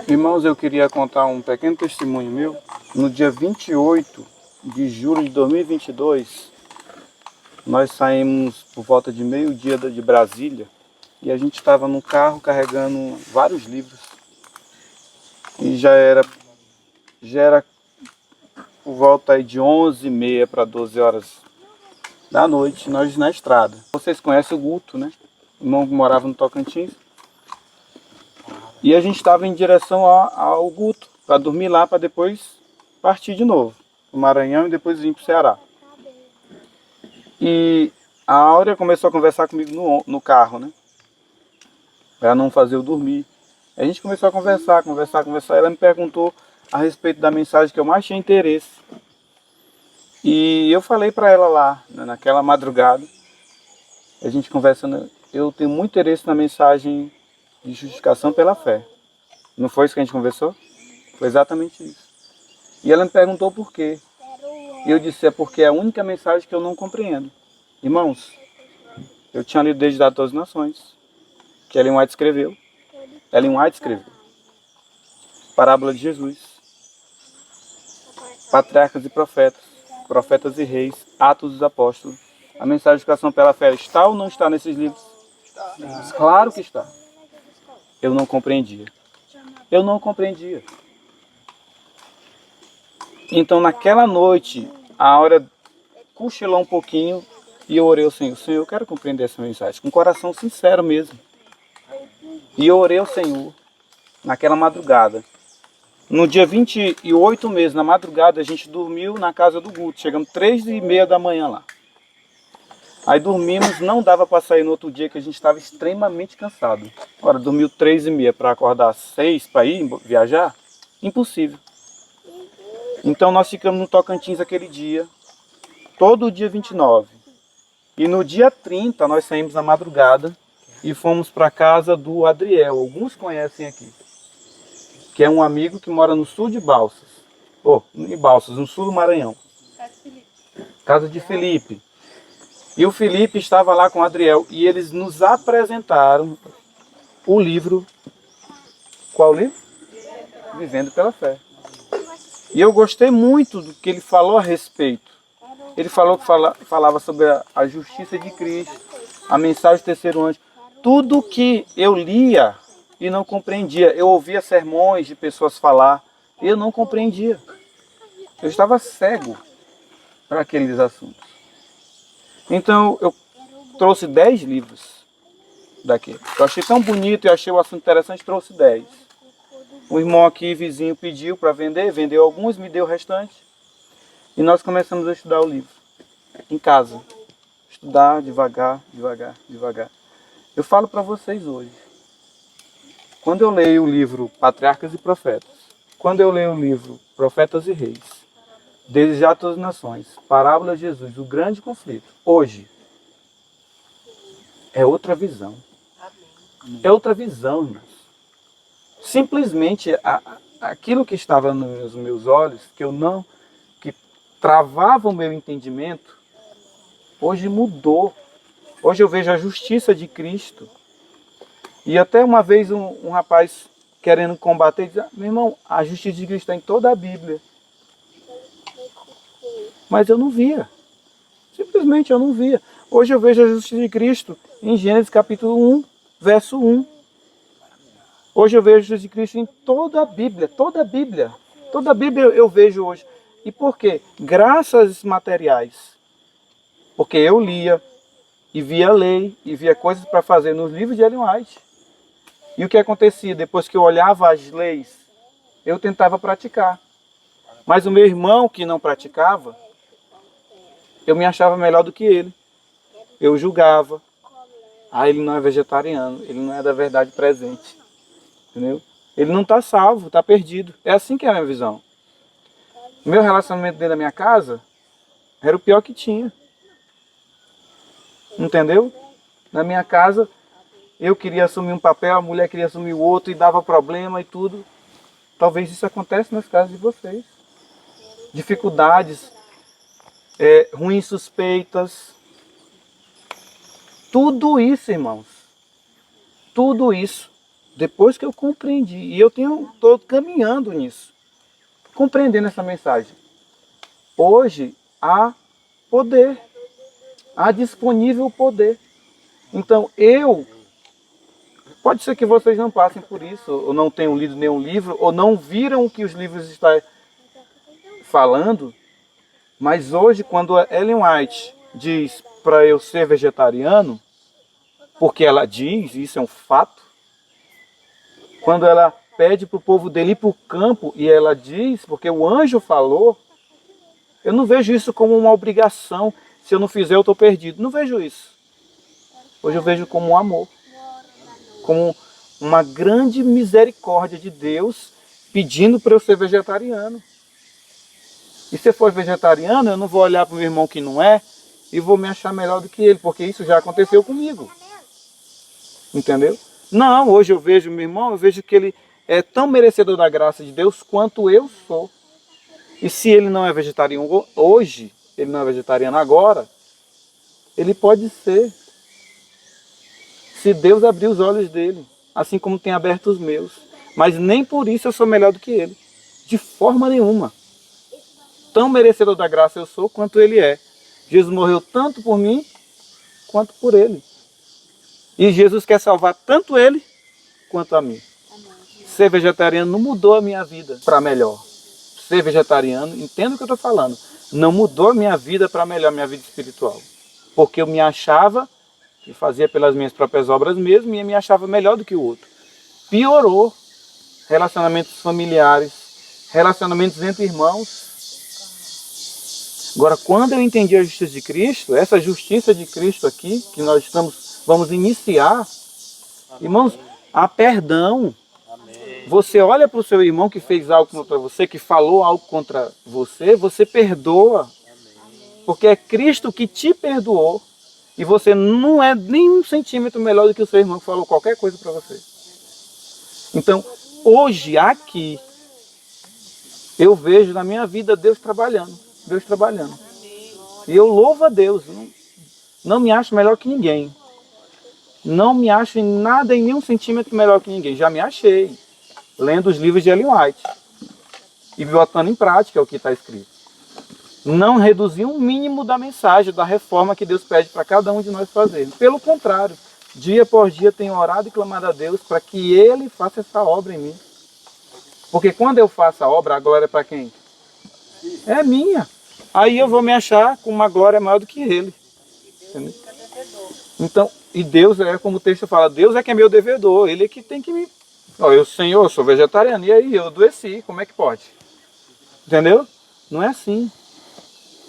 Irmãos, eu queria contar um pequeno testemunho meu. No dia 28 de julho de 2022, nós saímos por volta de meio-dia de Brasília e a gente estava no carro carregando vários livros. E já era por volta aí de 11h30 para 12 horas da noite, nós na estrada. Vocês conhecem o Guto, né? O irmão que morava no Tocantins. E a gente estava em direção ao Guto, para dormir lá, para depois partir de novo, para o Maranhão e depois vir para o Ceará. E a Áurea começou a conversar comigo no carro, né? Para não fazer eu dormir. A gente começou a conversar. Ela me perguntou a respeito da mensagem que eu mais tinha interesse. E eu falei para ela lá, né, naquela madrugada, a gente conversando, eu tenho muito interesse na mensagem de justificação pela fé. Não foi isso que a gente conversou? Foi exatamente isso. E ela me perguntou por quê. E eu disse, é porque é a única mensagem que eu não compreendo. Irmãos, eu tinha lido Desde a Todas as Nações, que Ellen White escreveu. Parábola de Jesus, Patriarcas e Profetas, Profetas e Reis, Atos dos Apóstolos. A mensagem de educação pela fé está ou não está nesses livros? Claro que está. Eu não compreendia. Então naquela noite, a hora cochilou um pouquinho e eu orei ao Senhor. Senhor, eu quero compreender essa mensagem, com um coração sincero mesmo. E eu orei ao Senhor naquela madrugada. No dia 28 mesmo, na madrugada, a gente dormiu na casa do Guto. Chegamos 3h30 da manhã lá. Aí dormimos, não dava para sair no outro dia, que a gente estava extremamente cansado. Agora, dormiu 3h30 para acordar 6 para ir viajar? Impossível. Então nós ficamos no Tocantins aquele dia, todo o dia 29. E no dia 30 nós saímos na madrugada e fomos para a casa do Adriel. Alguns conhecem aqui. Que é um amigo que mora no sul de Balsas. Em Balsas, no sul do Maranhão. Casa de Felipe. E o Felipe estava lá com o Adriel e eles nos apresentaram o livro. Qual livro? Vivendo pela Fé. E eu gostei muito do que ele falou a respeito. Ele falou que falava sobre a justiça de Cristo, a mensagem do terceiro anjo. Tudo que eu lia e não compreendia. Eu ouvia sermões de pessoas falar e eu não compreendia. Eu estava cego para aqueles assuntos. Então eu trouxe 10 livros daqui. Eu achei tão bonito e achei o assunto interessante, trouxe 10. Um irmão aqui, vizinho, pediu para vender, vendeu alguns, me deu o restante. E nós começamos a estudar o livro, em casa. Estudar devagar. Eu falo para vocês hoje, quando eu leio o livro Patriarcas e Profetas, quando eu leio o livro Profetas e Reis, Desejar Todas as Nações, Parábola de Jesus, o grande conflito, hoje, é outra visão. É outra visão, irmãos. Simplesmente aquilo que estava nos meus olhos, que travava o meu entendimento, hoje mudou. Hoje eu vejo a justiça de Cristo. E até uma vez um rapaz querendo combater, diz, meu irmão, a justiça de Cristo está em toda a Bíblia. Mas eu não via. Simplesmente eu não via. Hoje eu vejo a justiça de Cristo em Gênesis capítulo 1, verso 1. Hoje eu vejo a justiça de Cristo em toda a Bíblia. Toda a Bíblia eu vejo hoje. E por quê? Graças a esses materiais. Porque eu lia e via a lei e via coisas para fazer nos livros de Ellen White. E o que acontecia? Depois que eu olhava as leis, eu tentava praticar. Mas o meu irmão que não praticava, eu me achava melhor do que ele. Eu julgava. Ele não é vegetariano, ele não é da verdade presente. Entendeu? Ele não está salvo, está perdido. É assim que é a minha visão. O meu relacionamento dentro da minha casa era o pior que tinha. Entendeu? Na minha casa, eu queria assumir um papel, a mulher queria assumir o outro e dava problema e tudo. Talvez isso aconteça nas casas de vocês. Dificuldades, ruins suspeitas. Tudo isso, irmãos. Tudo isso Depois que eu compreendi, e eu estou caminhando nisso, compreendendo essa mensagem. Hoje há poder, há disponível poder. Então pode ser que vocês não passem por isso, ou não tenham lido nenhum livro, ou não viram o que os livros estão falando, mas hoje, quando a Ellen White diz para eu ser vegetariano, porque ela diz, isso é um fato, quando ela pede para o povo dele ir para o campo, e ela diz, porque o anjo falou, eu não vejo isso como uma obrigação, se eu não fizer eu estou perdido, não vejo isso. Hoje eu vejo como um amor, como uma grande misericórdia de Deus pedindo para eu ser vegetariano. E se eu for vegetariano, eu não vou olhar para o meu irmão que não é e vou me achar melhor do que ele, porque isso já aconteceu comigo. Entendeu? Não, hoje eu vejo meu irmão, eu vejo que ele é tão merecedor da graça de Deus quanto eu sou. E se ele não é vegetariano hoje, ele não é vegetariano agora, ele pode ser. Se Deus abrir os olhos dele, assim como tem aberto os meus. Mas nem por isso eu sou melhor do que ele. De forma nenhuma. Tão merecedor da graça eu sou quanto ele é. Jesus morreu tanto por mim quanto por ele. E Jesus quer salvar tanto ele quanto a mim. Ser vegetariano não mudou a minha vida para melhor. Ser vegetariano, entenda o que eu estou falando, não mudou a minha vida para melhor, minha vida espiritual. Porque eu me achava, que fazia pelas minhas próprias obras mesmo, e eu me achava melhor do que o outro. Piorou relacionamentos familiares, relacionamentos entre irmãos. Agora, quando eu entendi a justiça de Cristo, essa justiça de Cristo aqui, que nós vamos iniciar, irmãos, há perdão. Você olha para o seu irmão que fez algo contra você, que falou algo contra você, você perdoa. Porque é Cristo que te perdoou. E você não é nem um centímetro melhor do que o seu irmão que falou qualquer coisa para você. Então, hoje, aqui, eu vejo na minha vida Deus trabalhando. Deus trabalhando. E eu louvo a Deus. Não me acho melhor que ninguém. Não me acho em nada, em nenhum centímetro melhor que ninguém. Já me achei. Lendo os livros de Ellen White. E botando em prática o que está escrito. Não reduzir um mínimo da mensagem, da reforma que Deus pede para cada um de nós fazermos. Pelo contrário, dia por dia tenho orado e clamado a Deus para que Ele faça essa obra em mim. Porque quando eu faço a obra, a glória é para quem? É minha. Aí eu vou me achar com uma glória maior do que Ele. Entendeu? Então, e Deus é como o texto fala, Deus é que é meu devedor, Ele é que tem que me... Ó, eu, Senhor, sou vegetariano, e aí eu adoeci, como é que pode? Entendeu? Não é assim.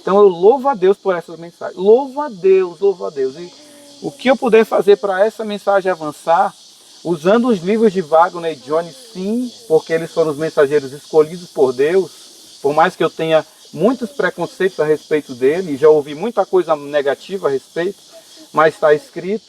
Então eu louvo a Deus por essas mensagens. Louvo a Deus, louvo a Deus. E o que eu puder fazer para essa mensagem avançar, usando os livros de Wagner e Jones, sim, porque eles foram os mensageiros escolhidos por Deus, por mais que eu tenha muitos preconceitos a respeito dele, e já ouvi muita coisa negativa a respeito, mas está escrito.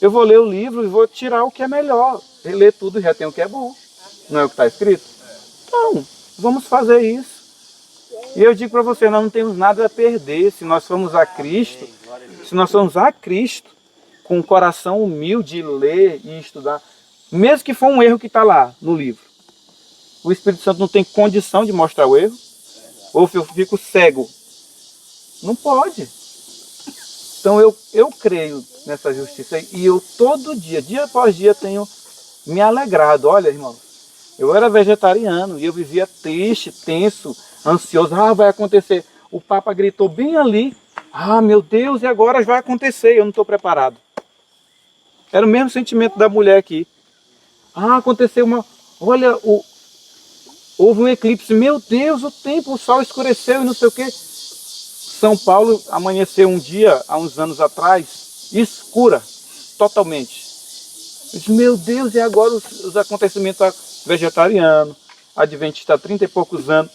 Eu vou ler o livro e vou tirar o que é melhor. Ler tudo e já tem o que é bom. Não é o que está escrito? Então, vamos fazer isso. E eu digo para você, nós não temos nada a perder se nós formos a Cristo, se nós formos a Cristo com um coração humilde, ler e estudar, mesmo que for um erro que está lá no livro. O Espírito Santo não tem condição de mostrar o erro, ou eu fico cego. Não pode. Então eu creio nessa justiça e eu todo dia após dia tenho me alegrado. Olha, irmão, eu era vegetariano e eu vivia triste, tenso, ansioso. Ah, vai acontecer. O Papa gritou bem ali. Ah, meu Deus, e agora vai acontecer. Eu não estou preparado. Era o mesmo sentimento da mulher aqui. Ah, aconteceu uma... Olha, houve um eclipse. Meu Deus, o sol escureceu e não sei o quê. São Paulo amanheceu um dia, há uns anos atrás, escura, totalmente. Eu disse, meu Deus, e agora os acontecimentos vegetariano, adventista há 30 e poucos anos.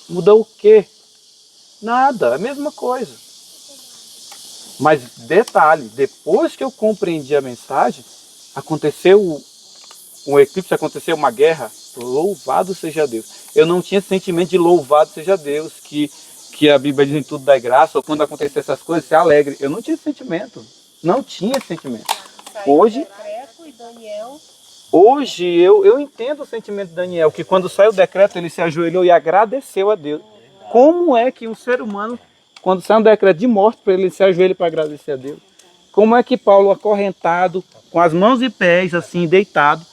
Mudou o quê? Nada, a mesma coisa. Mas detalhe, depois que eu compreendi a mensagem, aconteceu um eclipse, aconteceu uma guerra, louvado seja Deus. Eu não tinha esse sentimento de louvado seja Deus, que a Bíblia diz em tudo dá graça, ou quando acontecer essas coisas, ser alegre. Eu não tinha esse sentimento. Não tinha esse sentimento. Hoje... Hoje eu entendo o sentimento de Daniel, que quando saiu o decreto ele se ajoelhou e agradeceu a Deus. Como é que um ser humano, quando sai um decreto de morte, para ele se ajoelha para agradecer a Deus? Como é que Paulo, acorrentado, com as mãos e pés assim, deitado,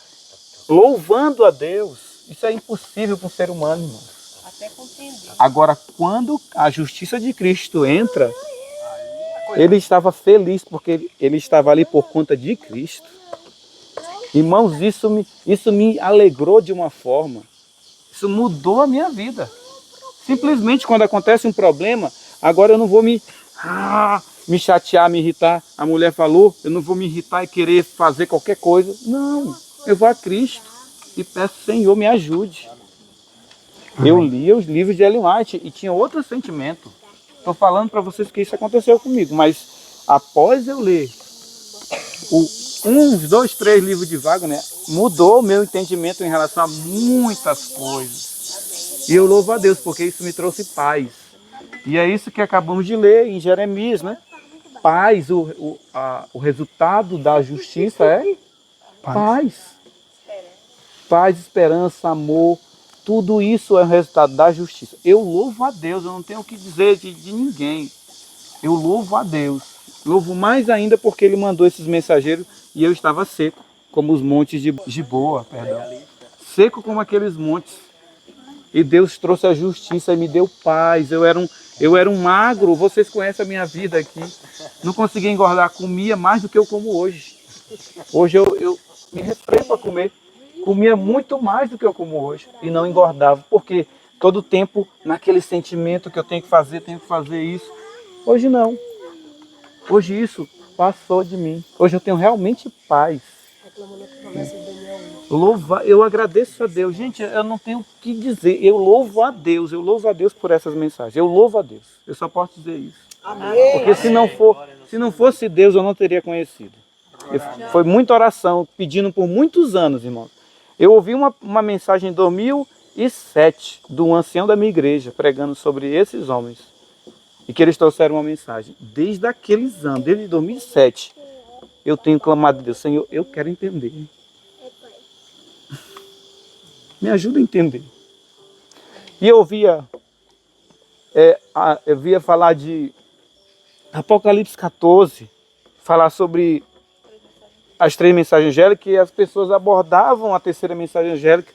louvando a Deus, isso é impossível para um ser humano, irmão. Até compreender. Agora, quando a justiça de Cristo entra, ele estava feliz porque ele estava ali por conta de Cristo. Irmãos, isso me alegrou de uma forma. Isso mudou a minha vida. Simplesmente quando acontece um problema, agora eu não vou me chatear, me irritar. A mulher falou, eu não vou me irritar e querer fazer qualquer coisa. Não, eu vou a Cristo e peço, Senhor, me ajude. Eu lia os livros de Ellen White e tinha outro sentimento. Estou falando para vocês que isso aconteceu comigo, mas após eu ler uns 2, 3 livros de Wagner, mudou o meu entendimento em relação a muitas coisas. E eu louvo a Deus, porque isso me trouxe paz. E é isso que acabamos de ler em Jeremias, né? Paz, o resultado da justiça é paz. Paz, esperança, amor, tudo isso é o resultado da justiça. Eu louvo a Deus, eu não tenho o que dizer de ninguém. Eu louvo a Deus. Louvo mais ainda porque Ele mandou esses mensageiros e eu estava seco, como os montes de Giboa, perdão. Seco como aqueles montes. E Deus trouxe a justiça e me deu paz. Eu era um magro, vocês conhecem a minha vida aqui. Não conseguia engordar, comia mais do que eu como hoje. Hoje eu me refreio para comer. Comia muito mais do que eu como hoje e não engordava, porque todo tempo naquele sentimento que eu tenho que fazer isso. Hoje não. Hoje isso passou de mim. Hoje eu tenho realmente paz. Eu agradeço a Deus. Gente, eu não tenho o que dizer. Eu louvo a Deus por essas mensagens. Eu louvo a Deus. Eu só posso dizer isso. Amém. Porque se não fosse Deus, eu não teria conhecido. Foi muita oração, pedindo por muitos anos, irmão. Eu ouvi uma mensagem em 2007 de um ancião da minha igreja pregando sobre esses homens e que eles trouxeram uma mensagem. Desde aqueles anos, desde 2007, eu tenho clamado a Deus, Senhor, eu quero entender. Me ajuda a entender. E eu via falar de Apocalipse 14, falar sobre as 3 mensagens angélicas, e as pessoas abordavam a terceira mensagem angélica.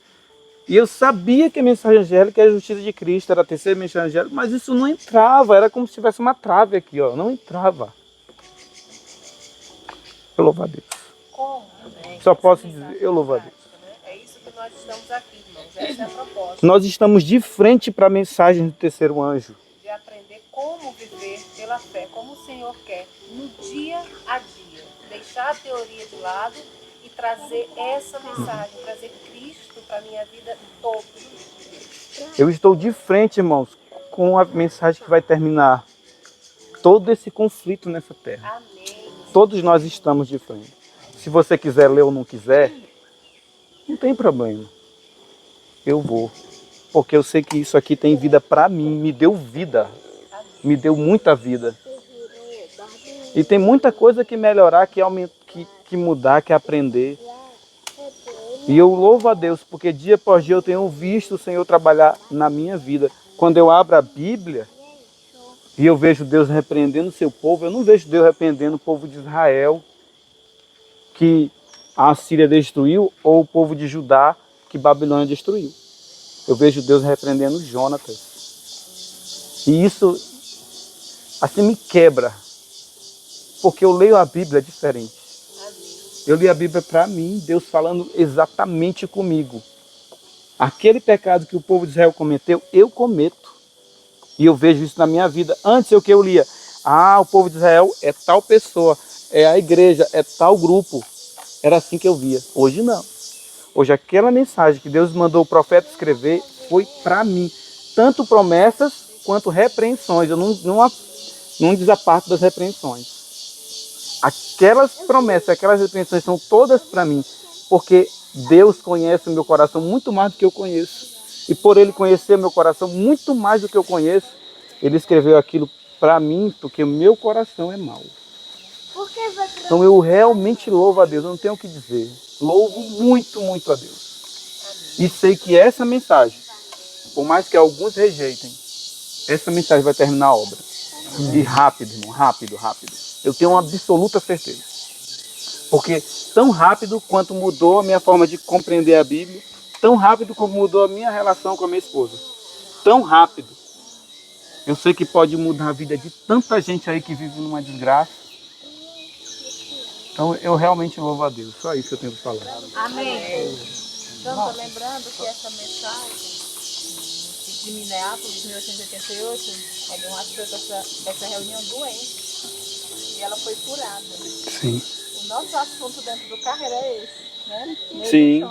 E eu sabia que a mensagem angélica era a justiça de Cristo, era a terceira mensagem angélica, mas isso não entrava, era como se tivesse uma trave aqui, ó, não entrava. Eu louvo a Deus. Como? Só posso dizer, eu louvo a Deus. É isso que nós estamos aqui, irmãos. Essa é a proposta. Nós estamos de frente para a mensagem do terceiro anjo. De aprender como viver pela fé, como o Senhor quer, no dia a dia. Deixar a teoria de lado e trazer essa mensagem, trazer Cristo para a minha vida todos os dias. Eu estou de frente, irmãos, com a mensagem que vai terminar todo esse conflito nessa terra. Amém. Todos nós estamos de frente. Se você quiser ler ou não quiser, não tem problema. Eu vou. Porque eu sei que isso aqui tem vida para mim, me deu vida. Me deu muita vida. E tem muita coisa que melhorar, que mudar, que aprender. E eu louvo a Deus, porque dia após dia eu tenho visto o Senhor trabalhar na minha vida. Quando eu abro a Bíblia e eu vejo Deus repreendendo o seu povo, eu não vejo Deus repreendendo o povo de Israel, que a Assíria destruiu, ou o povo de Judá, que Babilônia destruiu. Eu vejo Deus repreendendo Jonatas. E isso, assim, me quebra. Porque eu leio a Bíblia diferente. Eu li a Bíblia para mim, Deus falando exatamente comigo. Aquele pecado que o povo de Israel cometeu, eu cometo. E eu vejo isso na minha vida. Antes o que eu lia, o povo de Israel é tal pessoa, é a igreja, é tal grupo. Era assim que eu via. Hoje não. Hoje aquela mensagem que Deus mandou o profeta escrever foi para mim. Tanto promessas quanto repreensões. Eu não desaparto das repreensões. Aquelas promessas, aquelas repreensões são todas para mim, porque Deus conhece o meu coração muito mais do que eu conheço. E por Ele conhecer o meu coração muito mais do que eu conheço, Ele escreveu aquilo para mim, porque o meu coração é mau. Então eu realmente louvo a Deus, eu não tenho o que dizer. Louvo muito, muito a Deus. E sei que essa mensagem, por mais que alguns rejeitem, essa mensagem vai terminar a obra. E rápido, irmão, rápido, rápido. Eu tenho uma absoluta certeza. Porque tão rápido quanto mudou a minha forma de compreender a Bíblia, tão rápido como mudou a minha relação com a minha esposa. Tão rápido. Eu sei que pode mudar a vida de tanta gente aí que vive numa desgraça. Então eu realmente louvo a Deus. Só isso que eu tenho que falar. Amém. Então, tô lembrando que essa mensagem de Minneapolis, 1888, quando o Márcio fez essa reunião doente, e ela foi curada. Sim. O nosso assunto dentro do carro era esse, né? Sim.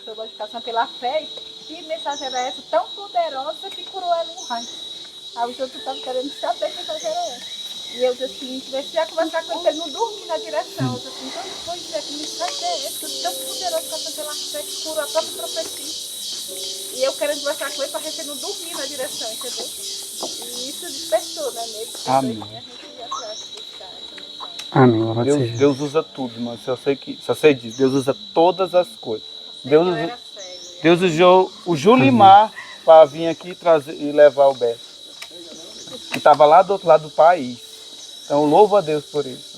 Sobre a educação pela fé. E que mensagem era essa tão poderosa que curou ela no raio? Aí os outros estavam querendo saber que mensagem era essa. E eu disse assim, comecei a conversar com ele, ele não dormia na direção. Eu disse assim, então pois é, que mensagem é essa? Tão poderosa educação pela fé que curou a própria profecia. E eu querendo conversar com ele para a gente não dormir na direção, entendeu? E isso despertou, né, nele. Amém. A gente ia atrás de buscar essa mensagem. Amém, louvado seja. Deus usa tudo, mas só sei disso. Deus usa todas as coisas. Deus usou o Julimar para vir aqui trazer e levar o Beto, que estava lá do outro lado do país. Então louvo a Deus por isso.